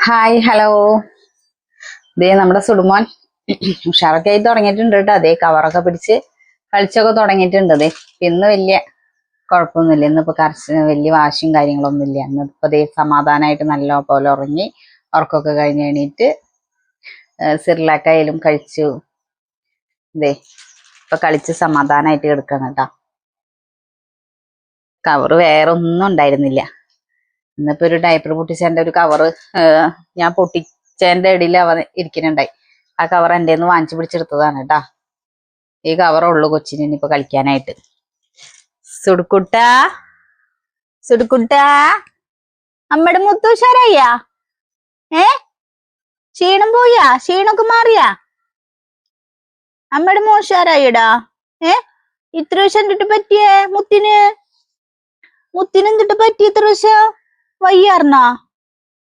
Hi hello. ദേ നമ്മുടെ സുടുമോൻ ഉഷാറൊക്കെ ആയി തുടങ്ങിയിട്ടുണ്ട് കേട്ടോ. അതേ കവറൊക്കെ പിടിച്ച് കളിച്ചൊക്കെ തുടങ്ങിയിട്ടുണ്ട്. ദേ ഇന്ന് വലിയ കുഴപ്പമൊന്നുമില്ല. ഇന്നിപ്പോ വലിയ വാശിയും കാര്യങ്ങളൊന്നും ഇല്ല. ഇന്നിപ്പോ ദേ സമാധാനമായിട്ട് നല്ല പോലെ ഉറങ്ങി. ഉറക്കമൊക്കെ കഴിഞ്ഞ് എണീറ്റ് സിർലാക്കായാലും കഴിച്ചു. ദേ ഇപ്പൊ കളിച്ച് സമാധാനമായിട്ട് കിടക്കണം കേട്ടോ. കവറ് വേറെ ഒന്നും ഉണ്ടായിരുന്നില്ല. ഇന്നിപ്പോ ഒരു ഡയപ്പർ പൊട്ടിച്ചതിന്റെ ഒരു കവറ് ഞാൻ പൊട്ടിച്ചതിന്റെ ഇടയിൽ അവൻ ഇരിക്കുന്നുണ്ടായി. ആ കവർ എൻ്റെ നിന്ന് വാങ്ങിച്ചു പിടിച്ചെടുത്തതാണ് കേട്ടാ. ഈ കവറുള്ളൂ കൊച്ചിന് ഇനിയിപ്പോ കളിക്കാനായിട്ട്. സുടുക്കുട്ടാ സുടുക്കുട്ടാ, അമ്മയുടെ മുത്തൂഷാരായ്യാ? ക്ഷീണം പോയാ? ക്ഷീണൊക്കെ മാറിയാ? അമ്മയുടെ മോശാരായിടാ? ഇത്ര ദിവസം എന്തിട്ട് പറ്റിയേ മുത്തിന്? മുത്തിന് എന്തിട്ട് പറ്റി ഇത്ര ദിവസം? വയ്യാർന്നാ?